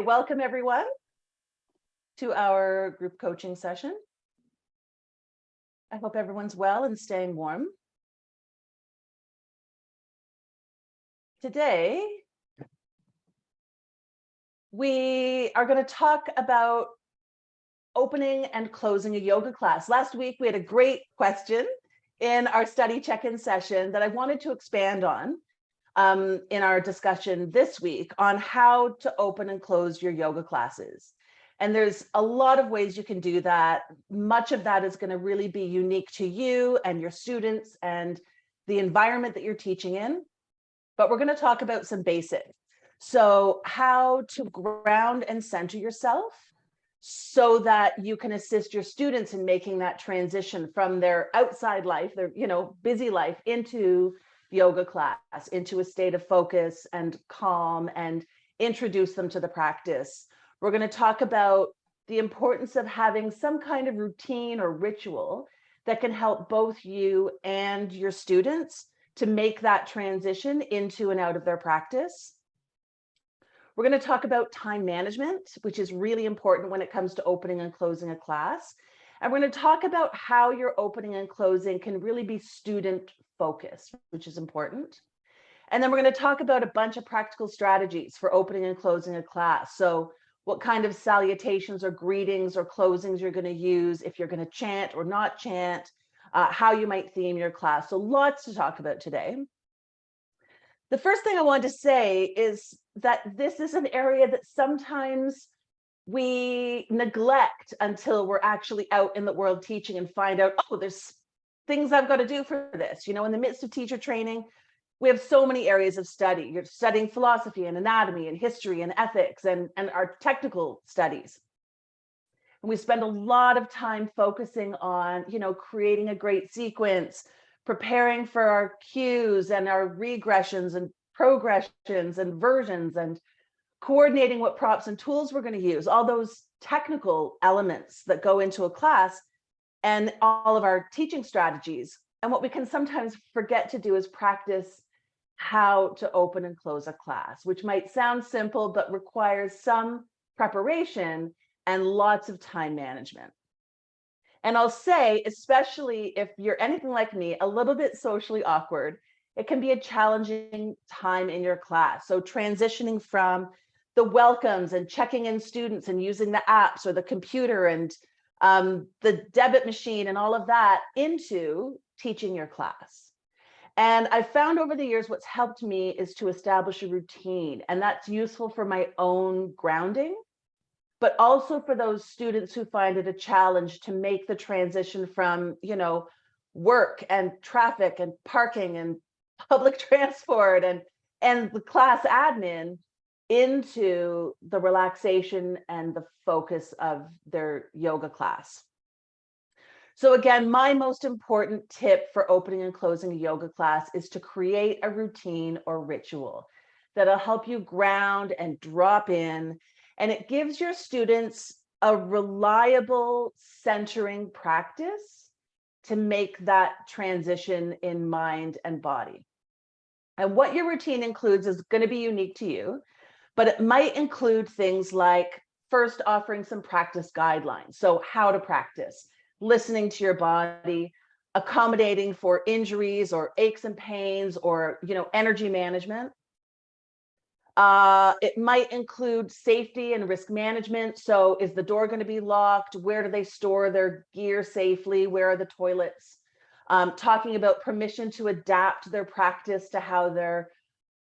welcome everyone to our group coaching session. I hope everyone's well and staying warm. Today, we are going to talk about opening and closing a yoga class. Last week, we had a great question in our study check-in session that I wanted to expand on in our discussion this week on how to open and close your yoga classes. And there's a lot of ways you can do that. Much of that is going to really be unique to you and your students and the environment that you're teaching in. But we're going to talk about some basics. So how to ground and center yourself so that you can assist your students in making that transition from their outside life, their busy life, into yoga class, into a state of focus and calm, and introduce them to the practice. We're going to talk about the importance of having some kind of routine or ritual that can help both you and your students to make that transition into and out of their practice. We're going to talk about time management, which is really important when it comes to opening and closing a class. And we're going to talk about how your opening and closing can really be student focused, which is important. And then we're going to talk about a bunch of practical strategies for opening and closing a class. So what kind of salutations or greetings or closings you're going to use, if you're going to chant or not chant, how you might theme your class. So lots to talk about today. The first thing I want to say is that this is an area that sometimes we neglect until we're actually out in the world teaching and find out, oh, there's things I've got to do for this. In the midst of teacher training, we have so many areas of study. You're studying philosophy and anatomy and history and ethics and our technical studies. And we spend a lot of time focusing on, creating a great sequence, preparing for our cues and our regressions and progressions and versions, and coordinating what props and tools we're going to use, all those technical elements that go into a class and all of our teaching strategies. And what we can sometimes forget to do is practice how to open and close a class, which might sound simple, but requires some preparation and lots of time management. And I'll say, especially if you're anything like me, a little bit socially awkward, it can be a challenging time in your class. So transitioning from the welcomes and checking in students and using the apps or the computer and the debit machine and all of that into teaching your class. And I found over the years what's helped me is to establish a routine, and that's useful for my own grounding, but also for those students who find it a challenge to make the transition from, work and traffic and parking and public transport and the class admin into the relaxation and the focus of their yoga class. So again, my most important tip for opening and closing a yoga class is to create a routine or ritual that'll help you ground and drop in. And it gives your students a reliable centering practice to make that transition in mind and body. And what your routine includes is going to be unique to you, but it might include things like first offering some practice guidelines. So how to practice, listening to your body, accommodating for injuries or aches and pains or, energy management. It might include safety and risk management. So is the door going to be locked? Where do they store their gear safely? Where are the toilets? Talking about permission to adapt their practice to how their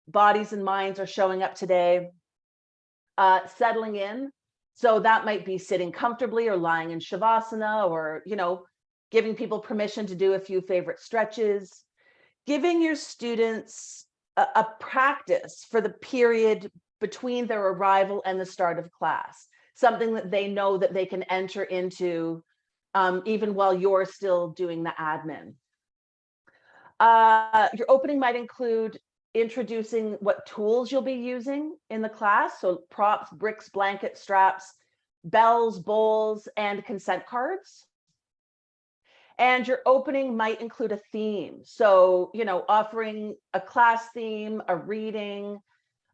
bodies and minds are showing up today. Settling in. So that might be sitting comfortably or lying in shavasana, or, giving people permission to do a few favorite stretches. Giving your students a practice for the period between their arrival and the start of class, something that they know that they can enter into even while you're still doing the admin. Your opening might include introducing what tools you'll be using in the class. So props, bricks, blankets, straps, bells, bowls, and consent cards. And your opening might include a theme. So, offering a class theme, a reading,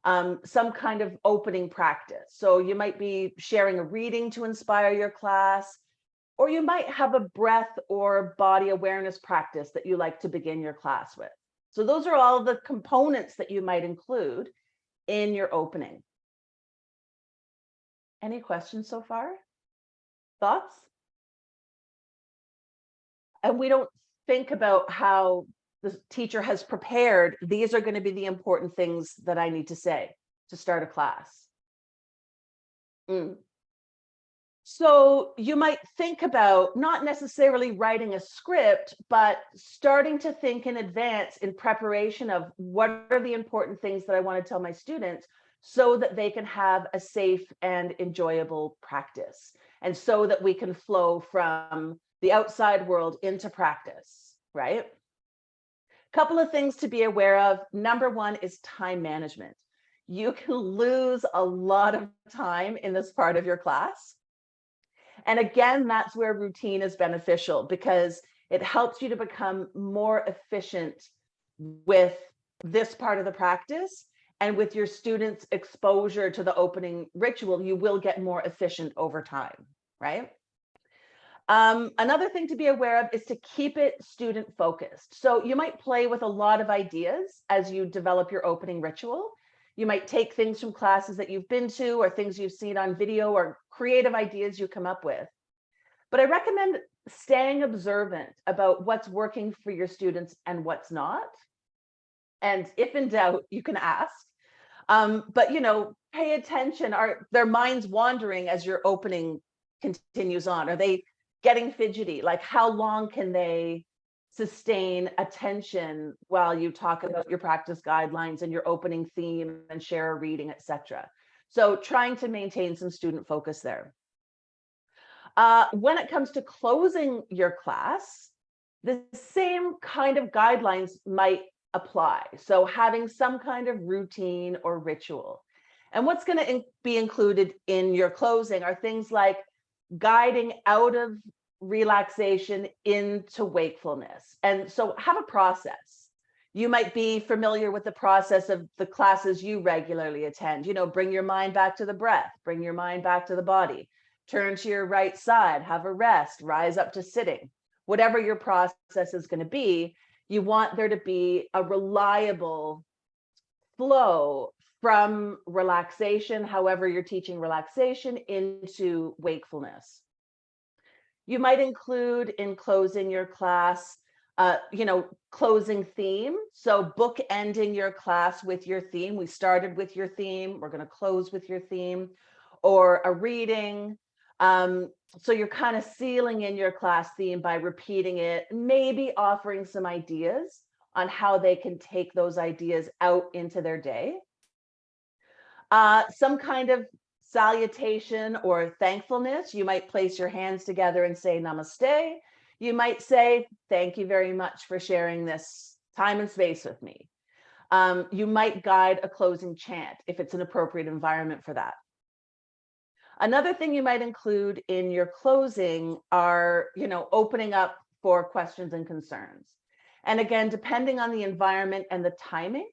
some kind of opening practice. So you might be sharing a reading to inspire your class, or you might have a breath or body awareness practice that you like to begin your class with. So those are all the components that you might include in your opening. Any questions so far? Thoughts? And we don't think about how the teacher has prepared. These are going to be the important things that I need to say to start a class. So you might think about not necessarily writing a script, but starting to think in advance in preparation of what are the important things that I want to tell my students so that they can have a safe and enjoyable practice. And so that we can flow from the outside world into practice, right? Couple of things to be aware of. Number one is time management. You can lose a lot of time in this part of your class. And again, that's where routine is beneficial because it helps you to become more efficient with this part of the practice. And with your students' exposure to the opening ritual, you will get more efficient over time, right? Another thing to be aware of is to keep it student focused. So you might play with a lot of ideas as you develop your opening ritual. You might take things from classes that you've been to or things you've seen on video or creative ideas you come up with. But I recommend staying observant about what's working for your students and what's not. And if in doubt, you can ask. But pay attention. Are their minds wandering as your opening continues on? Are they getting fidgety? Like, how long can they sustain attention while you talk about your practice guidelines and your opening theme and share a reading, etc.? So trying to maintain some student focus there. When it comes to closing your class, the same kind of guidelines might apply. So having some kind of routine or ritual. And what's going to be included in your closing are things like guiding out of relaxation into wakefulness. And so have a process. You might be familiar with the process of the classes you regularly attend. Bring your mind back to the breath, bring your mind back to the body, turn to your right side, have a rest, rise up to sitting. Whatever your process is going to be, you want there to be a reliable flow from relaxation, however you're teaching relaxation, into wakefulness. You might include in closing your class, closing theme. So bookending your class with your theme. We started with your theme. We're going to close with your theme, or a reading. So you're kind of sealing in your class theme by repeating it, maybe offering some ideas on how they can take those ideas out into their day. Some kind of salutation or thankfulness. You might place your hands together and say namaste. You might say, thank you very much for sharing this time and space with me. You might guide a closing chant if it's an appropriate environment for that. Another thing you might include in your closing are, opening up for questions and concerns. And again, depending on the environment and the timing,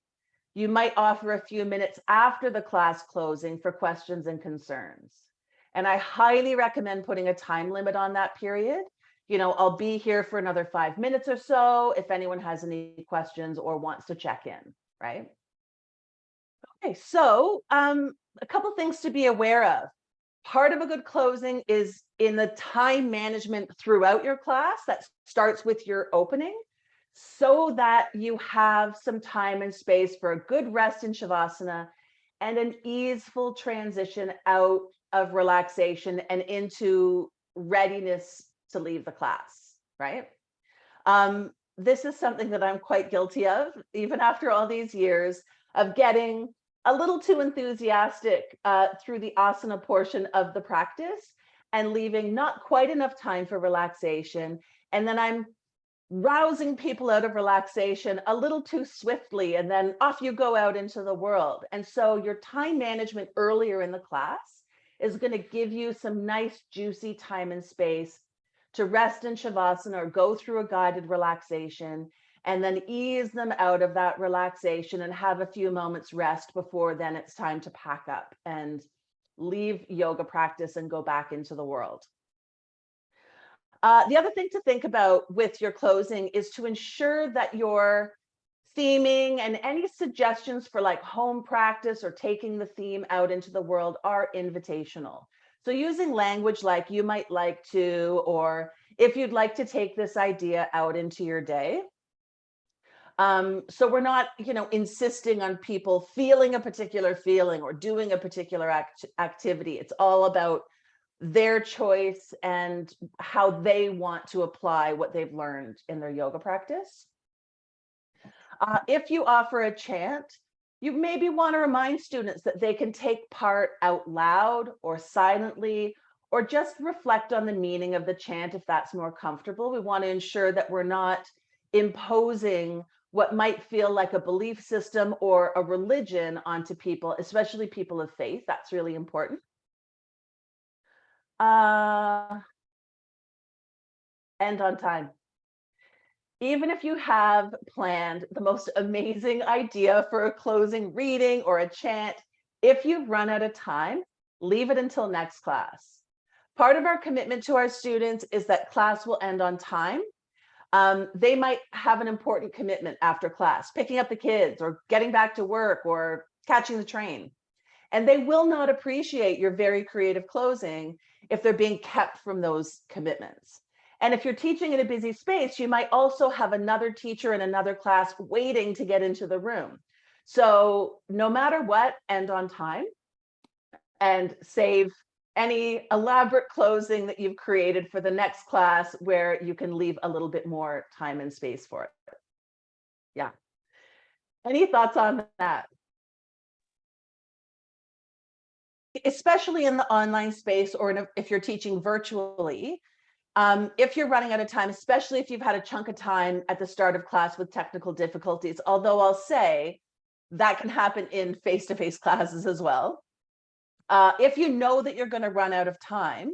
you might offer a few minutes after the class closing for questions and concerns. And I highly recommend putting a time limit on that period. I'll be here for another 5 minutes or so if anyone has any questions or wants to check in, right? Okay, so a couple things to be aware of. Part of a good closing is in the time management throughout your class that starts with your opening, so that you have some time and space for a good rest in Shavasana and an easeful transition out of relaxation and into readiness to leave the class, right? This is something that I'm quite guilty of, even after all these years, of getting a little too enthusiastic through the asana portion of the practice and leaving not quite enough time for relaxation. And then I'm rousing people out of relaxation a little too swiftly, and then off you go out into the world. And so your time management earlier in the class is going to give you some nice, juicy time and space to rest in Shavasana or go through a guided relaxation and then ease them out of that relaxation and have a few moments rest before then it's time to pack up and leave yoga practice and go back into the world. The other thing to think about with your closing is to ensure that your theming and any suggestions for like home practice or taking the theme out into the world are invitational. So using language like "you might like to," or "if you'd like to take this idea out into your day." So we're not, insisting on people feeling a particular feeling or doing a particular activity. It's all about their choice and how they want to apply what they've learned in their yoga practice. If you offer a chant, you maybe want to remind students that they can take part out loud or silently, or just reflect on the meaning of the chant if that's more comfortable. We want to ensure that we're not imposing what might feel like a belief system or a religion onto people, especially people of faith. That's really important. End on time. Even if you have planned the most amazing idea for a closing reading or a chant, if you've run out of time, leave it until next class. Part of our commitment to our students is that class will end on time. They might have an important commitment after class, picking up the kids or getting back to work or catching the train. And they will not appreciate your very creative closing if they're being kept from those commitments. And if you're teaching in a busy space, you might also have another teacher in another class waiting to get into the room. So no matter what, end on time and save any elaborate closing that you've created for the next class where you can leave a little bit more time and space for it. Yeah. Any thoughts on that? Especially in the online space, or if you're teaching virtually, if you're running out of time, especially if you've had a chunk of time at the start of class with technical difficulties, although I'll say that can happen in face-to-face classes as well. If you know that you're going to run out of time,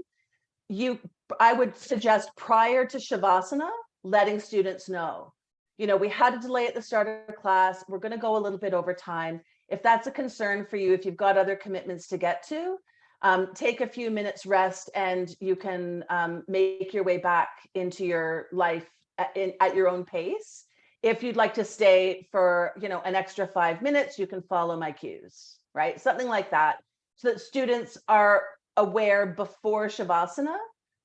I would suggest prior to Shavasana, letting students know, we had a delay at the start of class. We're going to go a little bit over time. If that's a concern for you, if you've got other commitments to get to, take a few minutes rest and you can make your way back into your life at your own pace. If you'd like to stay for, an extra 5 minutes, you can follow my cues, right? Something like that, so that students are aware before Shavasana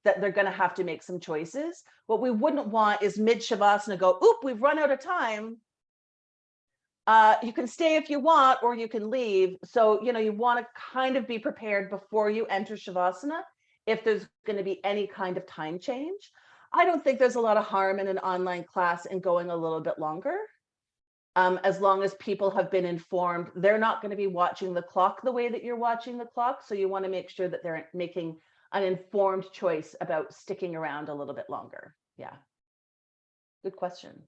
that they're going to have to make some choices. What we wouldn't want is mid Shavasana go, oop, we've run out of time. You can stay if you want, or you can leave. So, you want to kind of be prepared before you enter Shavasana if there's going to be any kind of time change. I don't think there's a lot of harm in an online class in going a little bit longer. As long as people have been informed, they're not going to be watching the clock the way that you're watching the clock. So you want to make sure that they're making an informed choice about sticking around a little bit longer. Yeah. Good question.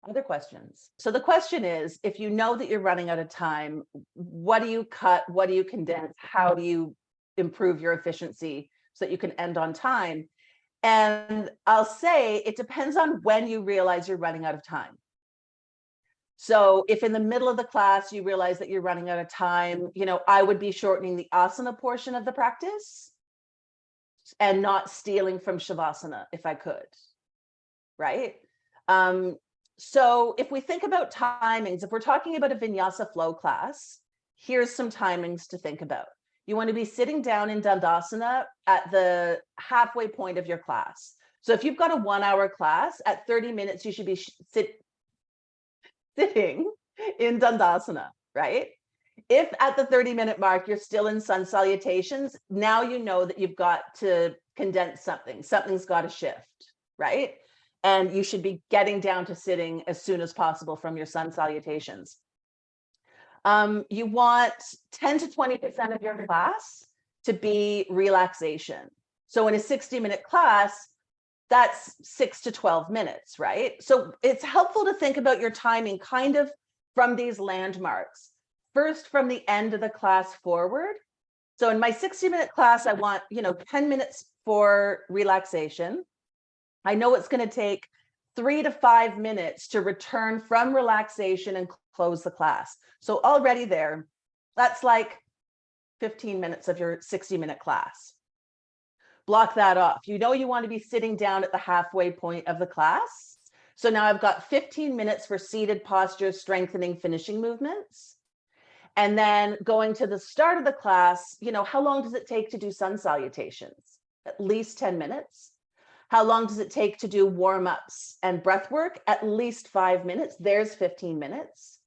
Other questions? So the question is, if you know that you're running out of time, what do you cut? What do you condense? How do you improve your efficiency so that you can end on time? And I'll say it depends on when you realize you're running out of time. So if in the middle of the class you realize that you're running out of time, I would be shortening the asana portion of the practice and not stealing from Shavasana if I could, right? So if we think about timings, if we're talking about a vinyasa flow class, here's some timings to think about. You want to be sitting down in Dandasana at the halfway point of your class. So if you've got a 1-hour class, at 30 minutes, you should be sitting in Dandasana, right? If at the 30-minute mark, you're still in sun salutations, now you know that you've got to condense something. Something's got to shift, right? And you should be getting down to sitting as soon as possible from your sun salutations. You want 10 to 20% of your class to be relaxation. So in a 60-minute class, that's 6 to 12 minutes, right? So it's helpful to think about your timing kind of from these landmarks. First, from the end of the class forward. So in my 60-minute class, I want, 10 minutes for relaxation. I know it's going to take 3 to 5 minutes to return from relaxation and close the class. So already there, that's like 15 minutes of your 60-minute class. Block that off. You know you want to be sitting down at the halfway point of the class. So now I've got 15 minutes for seated posture, strengthening, finishing movements. And then going to the start of the class, how long does it take to do sun salutations? At least 10 minutes. How long does it take to do warm-ups and breath work? At least 5 minutes. There's 15 minutes.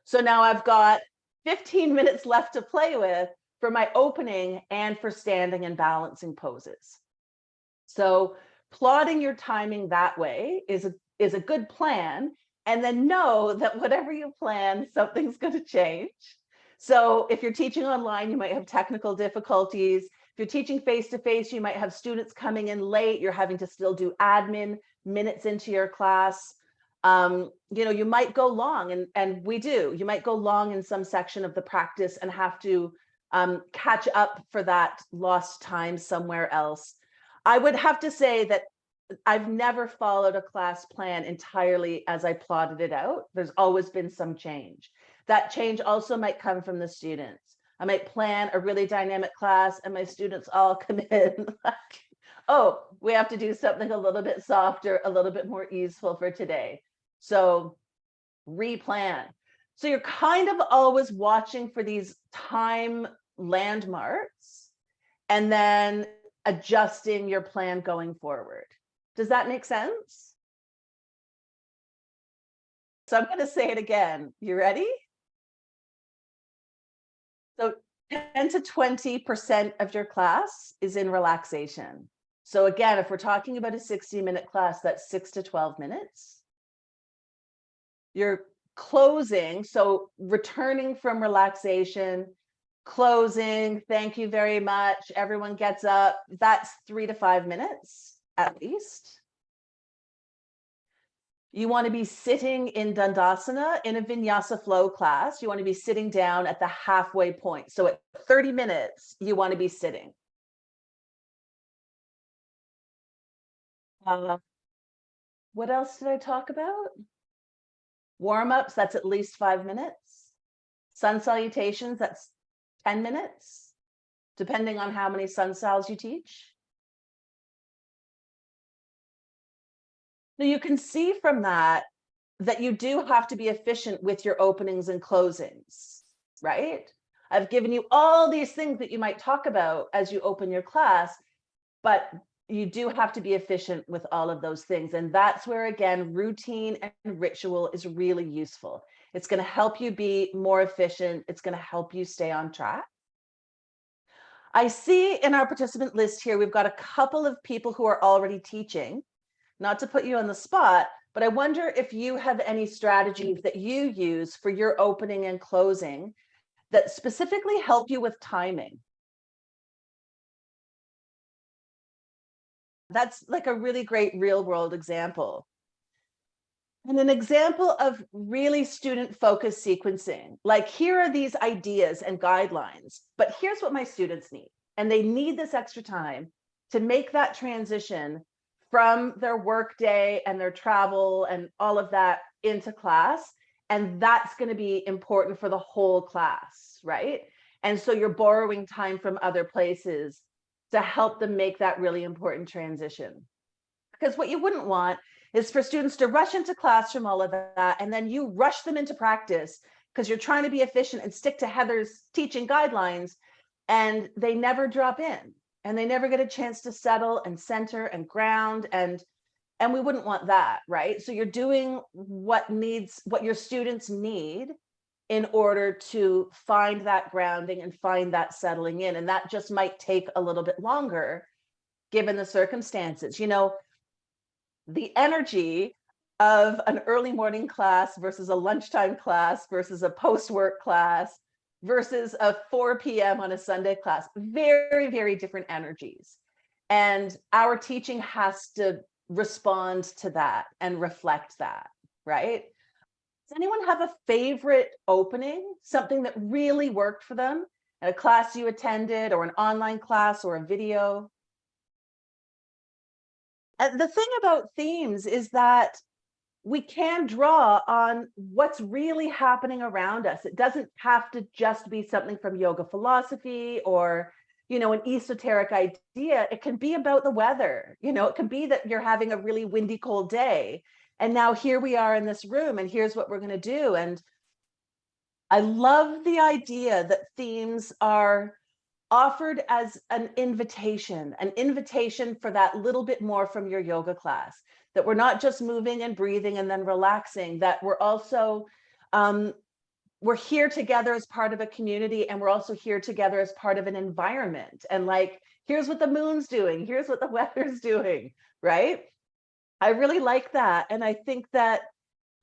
So now I've got 15 minutes left to play with for my opening and for standing and balancing poses. So plotting your timing that way is a good plan. And then know that whatever you plan, something's going to change. So if you're teaching online, you might have technical difficulties. If you're teaching face-to-face, you might have students coming in late. You're having to still do admin minutes into your class. You might go long, and we do. You might go long in some section of the practice and have to catch up for that lost time somewhere else. I would have to say that I've never followed a class plan entirely as I plotted it out. There's always been some change. That change also might come from the students. I might plan a really dynamic class and my students all come in like, oh, we have to do something a little bit softer, a little bit more easeful for today. So replan. So you're kind of always watching for these time landmarks and then adjusting your plan going forward. Does that make sense? So I'm going to say it again. You ready? So 10 to 20% of your class is in relaxation. So again, if we're talking about a 60-minute class, that's 6 to 12 minutes. You're closing, so returning from relaxation, closing, thank you very much, everyone gets up, that's 3 to 5 minutes at least. You want to be sitting in Dandasana in a Vinyasa flow class. You want to be sitting down at the halfway point. So at 30 minutes, you want to be sitting. What else did I talk about? Warm-ups, that's at least 5 minutes. Sun salutations, that's 10 minutes, depending on how many sun sals you teach. So you can see from that you do have to be efficient with your openings and closings, right? I've given you all these things that you might talk about as you open your class, but you do have to be efficient with all of those things. And that's where, again, routine and ritual is really useful. It's going to help you be more efficient. It's going to help you stay on track. I see in our participant list here, we've got a couple of people who are already teaching. Not to put you on the spot, but I wonder if you have any strategies that you use for your opening and closing that specifically help you with timing. That's like a really great real world example. And an example of really student focused sequencing, like here are these ideas and guidelines, but here's what my students need. And they need this extra time to make that transition from their work day and their travel and all of that into class. And that's going to be important for the whole class, right? And so you're borrowing time from other places to help them make that really important transition. Because what you wouldn't want is for students to rush into class from all of that, and then you rush them into practice because you're trying to be efficient and stick to Heather's teaching guidelines, and they never drop in. And they never get a chance to settle and center and ground, and we wouldn't want that, right? So you're doing what your students need in order to find that grounding and find that settling in. And that just might take a little bit longer given the circumstances. The energy of an early morning class versus a lunchtime class versus a post-work class versus a 4 p.m. on a Sunday class, very, very different energies. And our teaching has to respond to that and reflect that, right? Does anyone have a favorite opening, something that really worked for them at a class you attended or an online class or a video? the thing about themes is that we can draw on what's really happening around us. It doesn't have to just be something from yoga philosophy or, an esoteric idea. It can be about the weather. It can be that you're having a really windy, cold day. And now here we are in this room, and here's what we're going to do. And I love the idea that themes are offered as an invitation for that little bit more from your yoga class, that we're not just moving and breathing and then relaxing, that we're also, we're here together as part of a community, and we're also here together as part of an environment. And like, here's what the moon's doing, here's what the weather's doing, right? I really like that. And I think that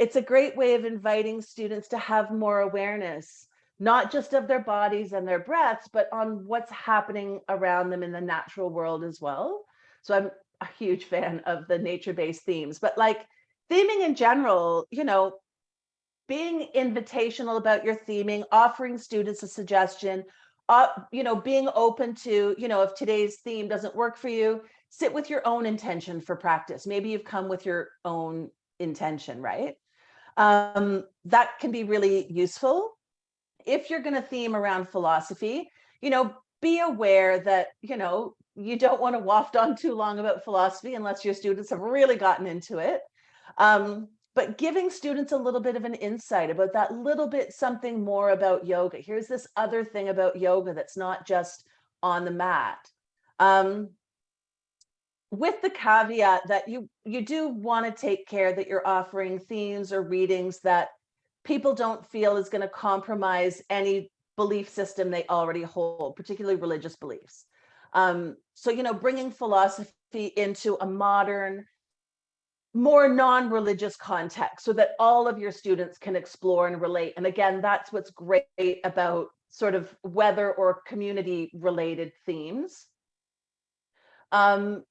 it's a great way of inviting students to have more awareness, not just of their bodies and their breaths, but on what's happening around them in the natural world as well. So I'm a huge fan of the nature-based themes, but like theming in general, being invitational about your theming, offering students a suggestion, being open to, if today's theme doesn't work for you, sit with your own intention for practice. Maybe you've come with your own intention, right? That can be really useful. If you're going to theme around philosophy, be aware that, you don't want to waft on too long about philosophy unless your students have really gotten into it. But giving students a little bit of an insight about that little bit, something more about yoga. Here's this other thing about yoga that's not just on the mat. With the caveat that you do want to take care that you're offering themes or readings that people don't feel is going to compromise any belief system they already hold, particularly religious beliefs. So, bringing philosophy into a modern, more non-religious context so that all of your students can explore and relate. And again, that's what's great about sort of weather or community related themes. And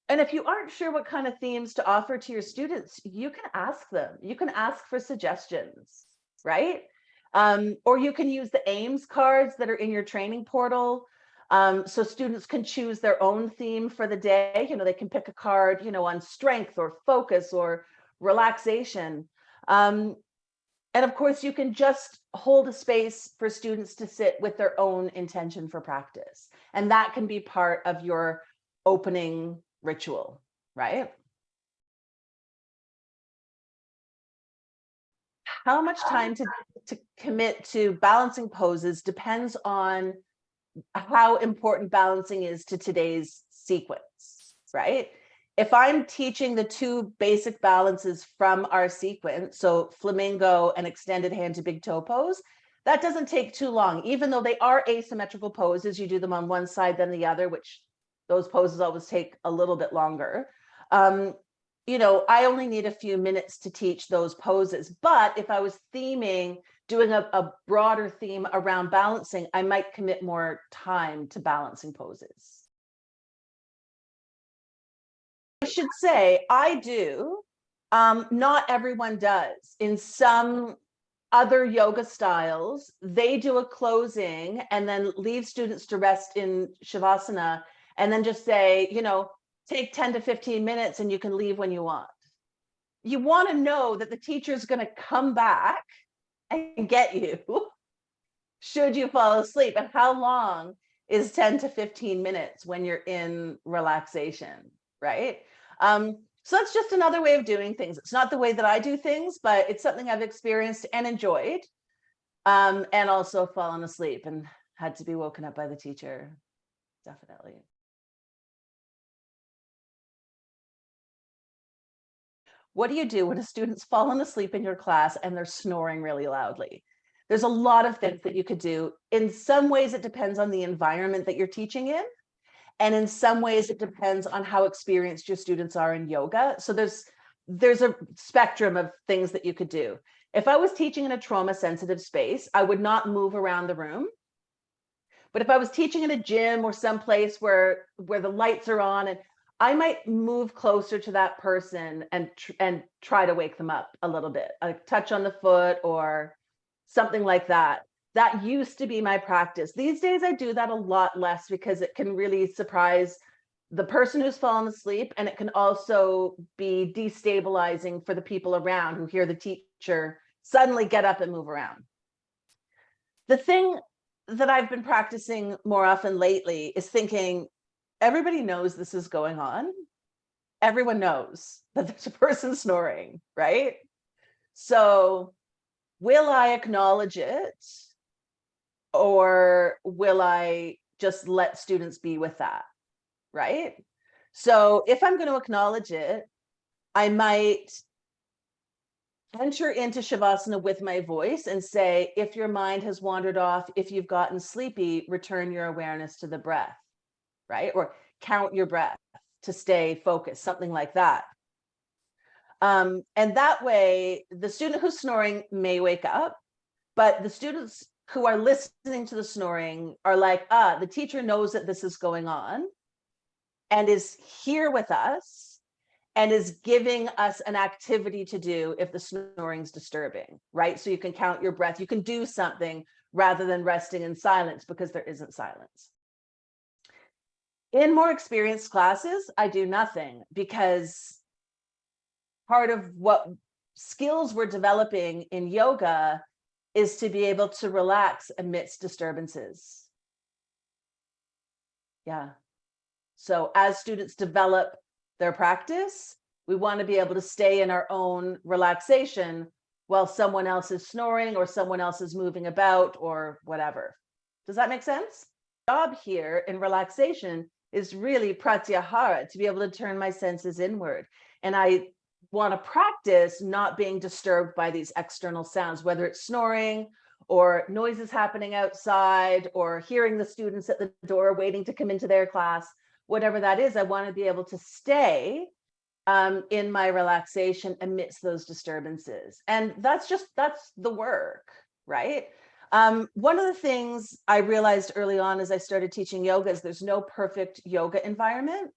if you aren't sure what kind of themes to offer to your students, you can ask them. You can ask for suggestions, right? Or you can use the AIMS cards that are in your training portal. So students can choose their own theme for the day. They can pick a card, on strength or focus or relaxation. And of course, you can just hold a space for students to sit with their own intention for practice. And that can be part of your opening ritual, right? How much time to commit to balancing poses depends on how important balancing is to today's sequence, right? If I'm teaching the two basic balances from our sequence, so flamingo and extended hand to big toe pose, that doesn't take too long. Even though they are asymmetrical poses, you do them on one side then the other, which those poses always take a little bit longer. I only need a few minutes to teach those poses. But if I was theming, doing a broader theme around balancing, I might commit more time to balancing poses. I should say I do. Not everyone does. In some other yoga styles, they do a closing and then leave students to rest in Shavasana and then just say, take 10 to 15 minutes and you can leave when you want. You want to know that the teacher is going to come back and get you should you fall asleep. And how long is 10 to 15 minutes when you're in relaxation, right? So that's just another way of doing things. It's not the way that I do things, but it's something I've experienced and enjoyed, and also fallen asleep and had to be woken up by the teacher. Definitely. What do you do when a student's fallen asleep in your class and they're snoring really loudly? There's a lot of things that you could do. In some ways, it depends on the environment that you're teaching in. And in some ways, it depends on how experienced your students are in yoga. So there's a spectrum of things that you could do. If I was teaching in a trauma-sensitive space, I would not move around the room. But if I was teaching in a gym or someplace where the lights are on, and I might move closer to that person and try to wake them up a little bit, a touch on the foot or something like that. That used to be my practice. These days, I do that a lot less because it can really surprise the person who's fallen asleep, and it can also be destabilizing for the people around who hear the teacher suddenly get up and move around. The thing that I've been practicing more often lately is thinking, everybody knows this is going on. Everyone knows that there's a person snoring, right? So will I acknowledge it, or will I just let students be with that, right? So if I'm going to acknowledge it, I might enter into Shavasana with my voice and say, if your mind has wandered off, if you've gotten sleepy, return your awareness to the breath, right? Or count your breath to stay focused, something like that. And that way, the student who's snoring may wake up, but the students who are listening to the snoring are like, the teacher knows that this is going on and is here with us and is giving us an activity to do if the snoring's disturbing, right? So you can count your breath, you can do something rather than resting in silence, because there isn't silence. In more experienced classes, I do nothing, because part of what skills we're developing in yoga is to be able to relax amidst disturbances. Yeah. So as students develop their practice, we want to be able to stay in our own relaxation while someone else is snoring or someone else is moving about or whatever. Does that make sense? The job here in relaxation is really pratyahara, to be able to turn my senses inward. And I want to practice not being disturbed by these external sounds, whether it's snoring or noises happening outside or hearing the students at the door waiting to come into their class, whatever that is. I want to be able to stay in my relaxation amidst those disturbances. And that's the work, right? One of the things I realized early on as I started teaching yoga is there's no perfect yoga environment.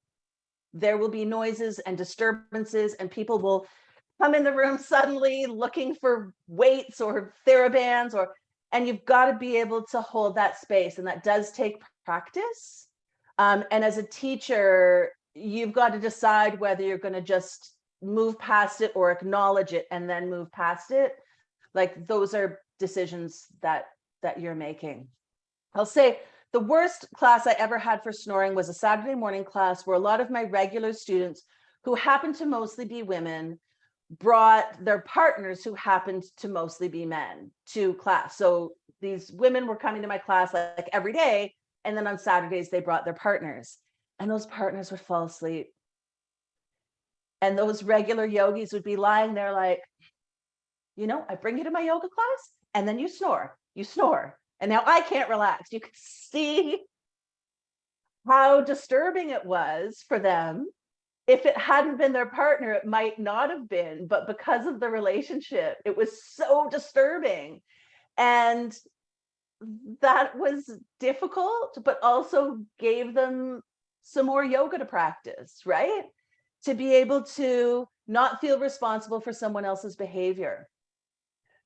There will be noises and disturbances, and people will come in the room suddenly looking for weights or therabands, and you've got to be able to hold that space. And that does take practice. And as a teacher, you've got to decide whether you're going to just move past it or acknowledge it and then move past it. Like, those are decisions that you're making. I'll say the worst class I ever had for snoring was a Saturday morning class where a lot of my regular students, who happened to mostly be women, brought their partners, who happened to mostly be men, to class. So these women were coming to my class like every day, and then on Saturdays they brought their partners, and those partners would fall asleep. And those regular yogis would be lying there like, I bring you to my yoga class and then you snore, and now I can't relax. You could see how disturbing it was for them. If it hadn't been their partner, it might not have been, but because of the relationship, it was so disturbing. And that was difficult, but also gave them some more yoga to practice, right? To be able to not feel responsible for someone else's behavior,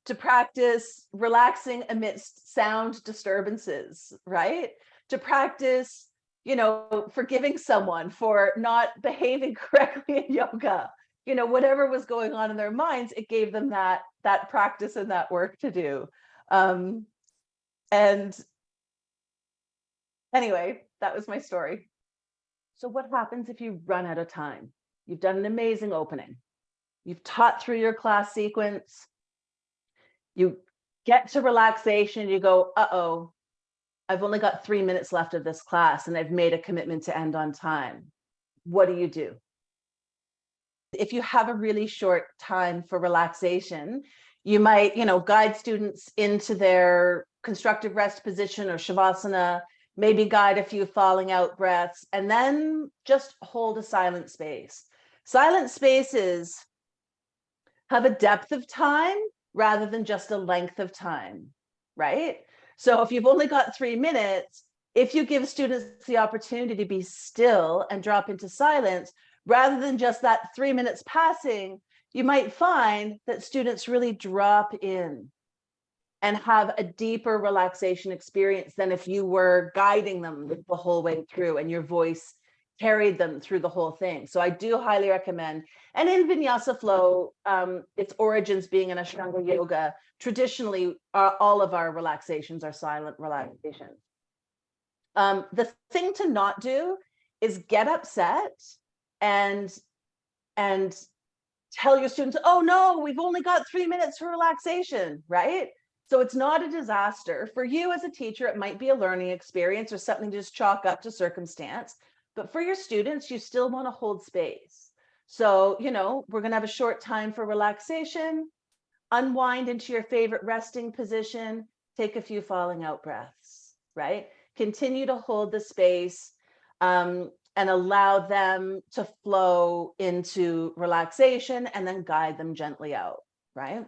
to practice relaxing amidst sound disturbances, right? To practice, forgiving someone for not behaving correctly in yoga, whatever was going on in their minds, it gave them that practice and that work to do. And anyway, that was my story. So what happens if you run out of time? You've done an amazing opening. You've taught through your class sequence. You get to relaxation, you go, uh-oh, I've only got 3 minutes left of this class and I've made a commitment to end on time. What do you do? If you have a really short time for relaxation, you might, guide students into their constructive rest position or Shavasana, maybe guide a few falling out breaths, and then just hold a silent space. Silent spaces have a depth of time rather than just a length of time, right? So if you've only got 3 minutes, if you give students the opportunity to be still and drop into silence, rather than just that 3 minutes passing, you might find that students really drop in and have a deeper relaxation experience than if you were guiding them the whole way through and your voice carried them through the whole thing. So I do highly recommend. And in Vinyasa flow, its origins being in Ashtanga yoga, traditionally, all of our relaxations are silent relaxations. The thing to not do is get upset and tell your students, oh no, we've only got 3 minutes for relaxation, right? So it's not a disaster. For you as a teacher, it might be a learning experience or something to just chalk up to circumstance. But for your students, you still want to hold space. So, we're going to have a short time for relaxation, unwind into your favorite resting position, take a few falling out breaths, right? Continue to hold the space and allow them to flow into relaxation and then guide them gently out, right?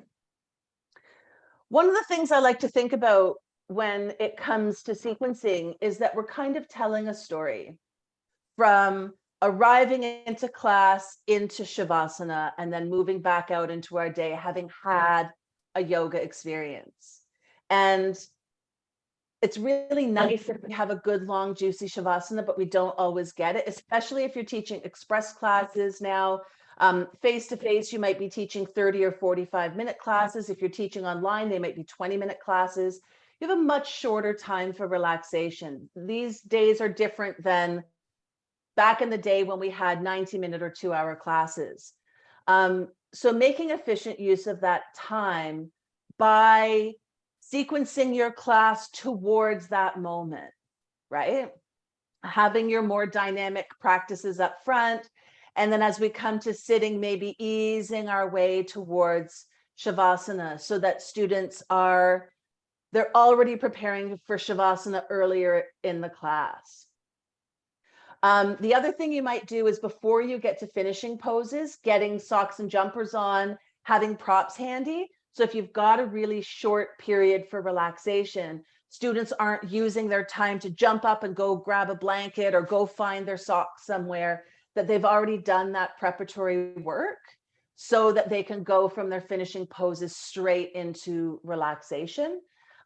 One of the things I like to think about when it comes to sequencing is that we're kind of telling a story from arriving into class, into Shavasana, and then moving back out into our day, having had a yoga experience. And it's really nice if we have a good, long, juicy Shavasana, but we don't always get it, especially if you're teaching express classes now. Face-to-face, you might be teaching 30 or 45-minute classes. If you're teaching online, they might be 20-minute classes. You have a much shorter time for relaxation. These days are different than back in the day when we had 90-minute or 2-hour classes. So making efficient use of that time by sequencing your class towards that moment, right? Having your more dynamic practices up front. And then as we come to sitting, maybe easing our way towards Shavasana so that students they're already preparing for Shavasana earlier in the class. The other thing you might do is before you get to finishing poses, getting socks and jumpers on, having props handy. So if you've got a really short period for relaxation, students aren't using their time to jump up and go grab a blanket or go find their socks somewhere, that they've already done that preparatory work so that they can go from their finishing poses straight into relaxation.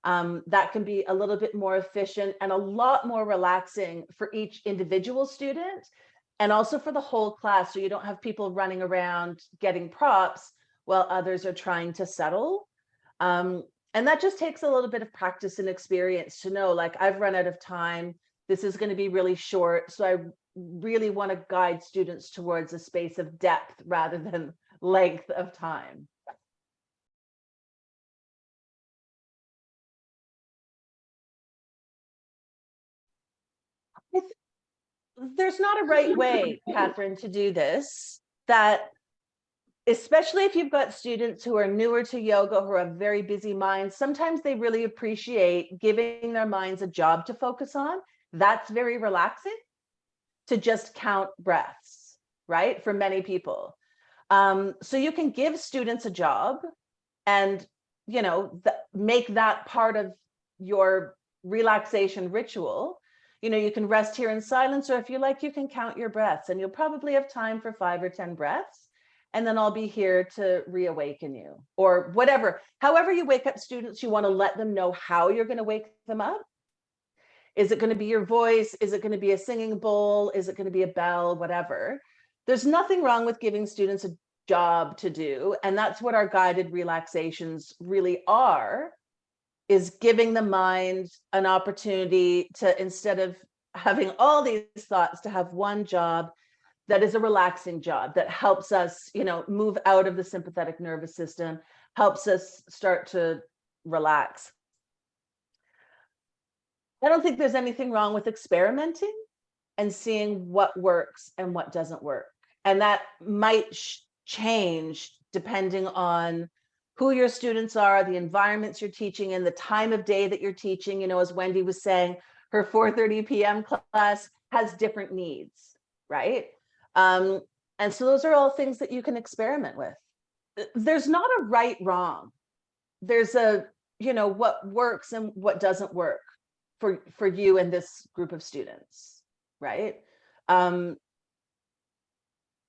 That can be a little bit more efficient and a lot more relaxing for each individual student and also for the whole class. So you don't have people running around getting props while others are trying to settle. And that just takes a little bit of practice and experience to know, like, I've run out of time. This is going to be really short. So I really want to guide students towards a space of depth rather than length of time. There's not a right way, Catherine, to do this, that especially if you've got students who are newer to yoga, who have very busy minds, sometimes they really appreciate giving their minds a job to focus on. That's very relaxing, to just count breaths, right? For many people. So you can give students a job and, make that part of your relaxation ritual. You can rest here in silence, or if you like, you can count your breaths, and you'll probably have time for 5 or 10 breaths. And then I'll be here to reawaken you, or whatever. However you wake up students, you want to let them know how you're going to wake them up. Is it going to be your voice? Is it going to be a singing bowl? Is it going to be a bell? Whatever. There's nothing wrong with giving students a job to do. And that's what our guided relaxations really are, is giving the mind an opportunity to, instead of having all these thoughts, to have one job that is a relaxing job that helps us, move out of the sympathetic nervous system, helps us start to relax. I don't think there's anything wrong with experimenting and seeing what works and what doesn't work. And that might change depending on who your students are, the environments you're teaching in, the time of day that you're teaching. As Wendy was saying, her 4:30 p.m. class has different needs, right? And so those are all things that you can experiment with. There's not a right, wrong. There's what works and what doesn't work for you and this group of students, right?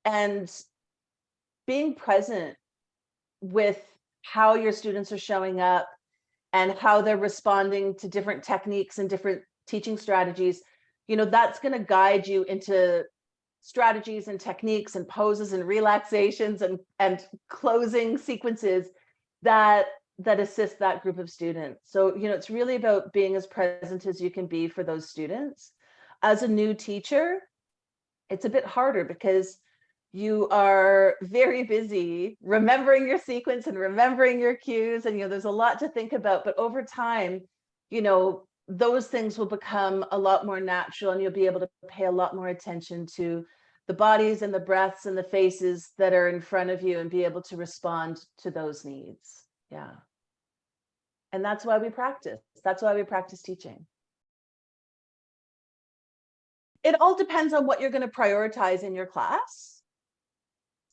And being present with how your students are showing up and how they're responding to different techniques and different teaching strategies, that's going to guide you into strategies and techniques and poses and relaxations and closing sequences that assist that group of students. So, it's really about being as present as you can be for those students. As a new teacher, it's a bit harder because you are very busy remembering your sequence and remembering your cues, and there's a lot to think about. But over time, those things will become a lot more natural, and you'll be able to pay a lot more attention to the bodies and the breaths and the faces that are in front of you and be able to respond to those needs. Yeah. And that's why we practice. That's why we practice teaching. It all depends on what you're going to prioritize in your class,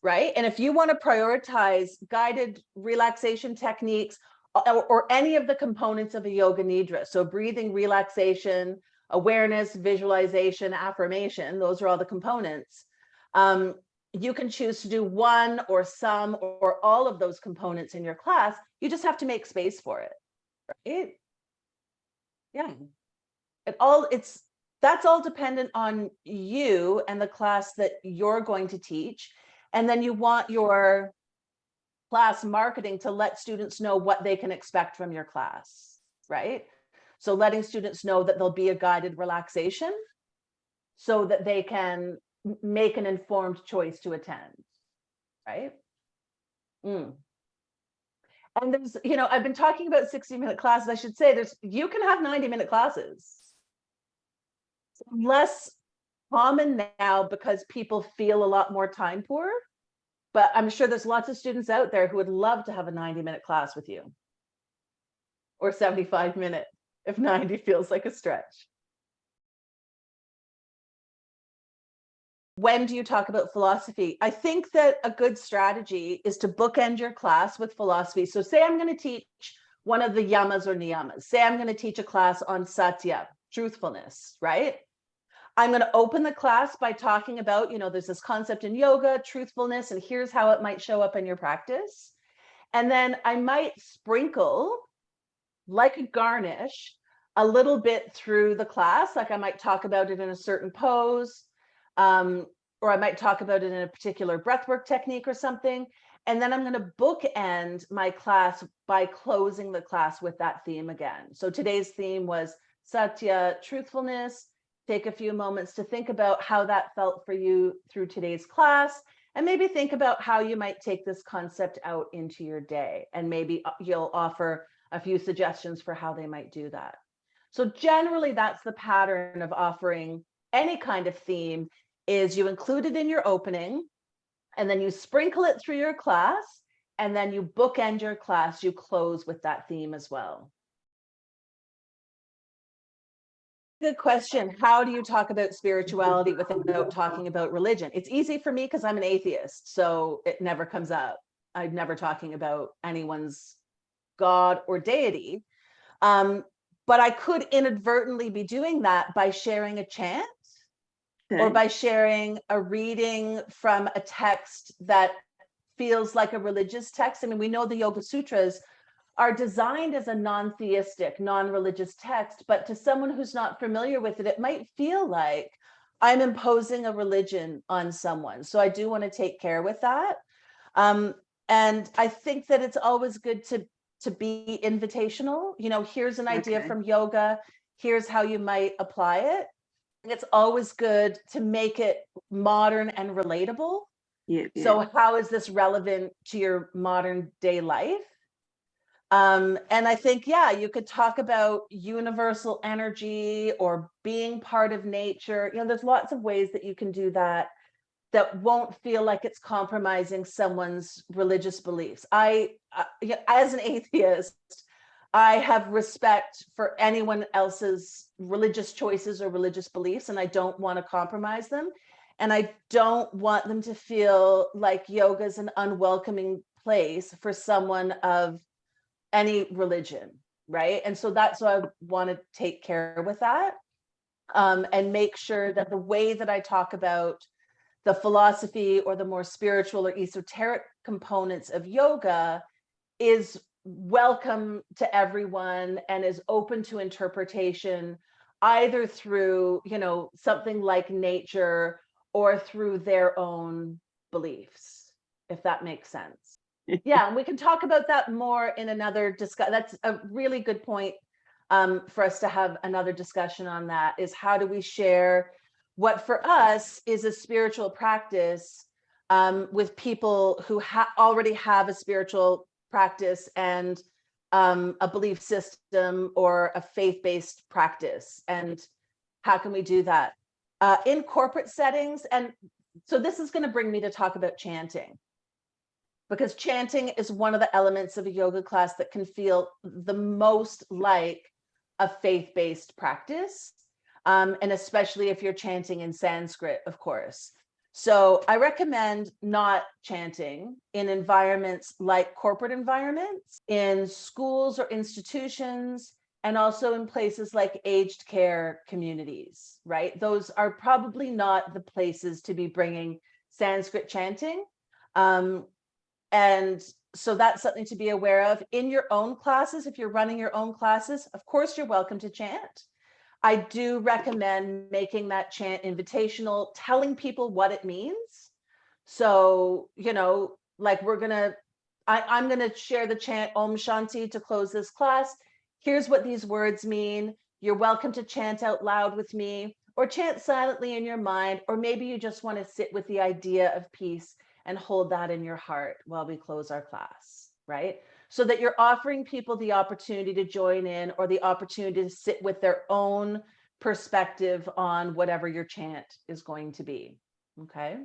right? And if you want to prioritize guided relaxation techniques or any of the components of a yoga nidra, so breathing, relaxation, awareness, visualization, affirmation, those are all the components. You can choose to do one or some or all of those components in your class. You just have to make space for it, right? Yeah. That's all dependent on you and the class that you're going to teach. And then you want your class marketing to let students know what they can expect from your class, right? So letting students know that there'll be a guided relaxation so that they can make an informed choice to attend, right? And there's, I've been talking about 60-minute classes. I should say you can have 90-minute classes. Less common now because people feel a lot more time poor, but I'm sure there's lots of students out there who would love to have a 90-minute class with you, or 75-minute if 90 feels like a stretch. When do you talk about philosophy? I think that a good strategy is to bookend your class with philosophy. So say I'm going to teach one of the yamas or niyamas. Say I'm going to teach a class on satya, truthfulness, right? I'm going to open the class by talking about, there's this concept in yoga, truthfulness, and here's how it might show up in your practice. And then I might sprinkle, like a garnish, a little bit through the class. Like I might talk about it in a certain pose, or I might talk about it in a particular breathwork technique or something. And then I'm going to bookend my class by closing the class with that theme again. So today's theme was satya, truthfulness. Take a few moments to think about how that felt for you through today's class, and maybe think about how you might take this concept out into your day. And maybe you'll offer a few suggestions for how they might do that. So generally, that's the pattern of offering any kind of theme, is you include it in your opening, and then you sprinkle it through your class, and then you bookend your class, you close with that theme as well. Good question. How do you talk about spirituality without talking about religion? It's easy for me because I'm an atheist, so it never comes up. I'm never talking about anyone's God or deity. But I could inadvertently be doing that by sharing a chant, or by sharing a reading from a text that feels like a religious text. I mean, we know the Yoga Sutras are designed as a non-theistic, non-religious text, but to someone who's not familiar with it, it might feel like I'm imposing a religion on someone. So I do want to take care with that. And I think that it's always good to be invitational. Here's an idea from yoga. Here's how you might apply it. And it's always good to make it modern and relatable. So how is this relevant to your modern day life? And I think, you could talk about universal energy or being part of nature. There's lots of ways that you can do that won't feel like it's compromising someone's religious beliefs. As an atheist, I have respect for anyone else's religious choices or religious beliefs, and I don't want to compromise them. And I don't want them to feel like yoga is an unwelcoming place for someone of any religion, right? And so that's why I want to take care with that, and make sure that the way that I talk about the philosophy or the more spiritual or esoteric components of yoga is welcome to everyone and is open to interpretation, either through, something like nature or through their own beliefs, if that makes sense. Yeah, and we can talk about that more in another discussion. That's a really good point for us to have another discussion on. That is, how do we share what for us is a spiritual practice with people who already have a spiritual practice and a belief system or a faith-based practice, and how can we do that in corporate settings? And so this is going to bring me to talk about chanting, because chanting is one of the elements of a yoga class that can feel the most like a faith-based practice, and especially if you're chanting in Sanskrit, of course. So I recommend not chanting in environments like corporate environments, in schools or institutions, and also in places like aged care communities, right? Those are probably not the places to be bringing Sanskrit chanting. And so that's something to be aware of. In your own classes, if you're running your own classes, of course, you're welcome to chant. I do recommend making that chant invitational, telling people what it means. So, you know, like I'm going to share the chant Om Shanti to close this class. Here's what these words mean. You're welcome to chant out loud with me, or chant silently in your mind, or maybe you just want to sit with the idea of peace and hold that in your heart while we close our class, right? So that you're offering people the opportunity to join in, or the opportunity to sit with their own perspective on whatever your chant is going to be, okay?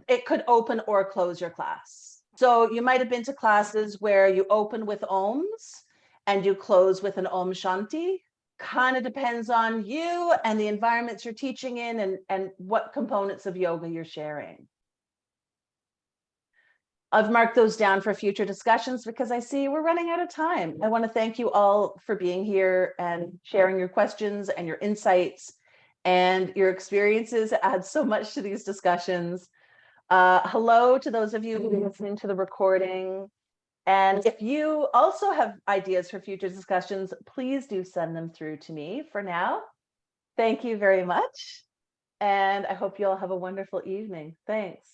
It could open or close your class. So you might have been to classes where you open with Oms and you close with an Om Shanti. Kind of depends on you and the environments you're teaching in, and what components of yoga you're sharing. I've marked those down for future discussions because I see we're running out of time. I want to thank you all for being here and sharing your questions and your insights and your experiences. It adds so much to these discussions. Hello to those of you who are listening to the recording. And if you also have ideas for future discussions, please do send them through to me. For now, thank you very much. And I hope you all have a wonderful evening. Thanks.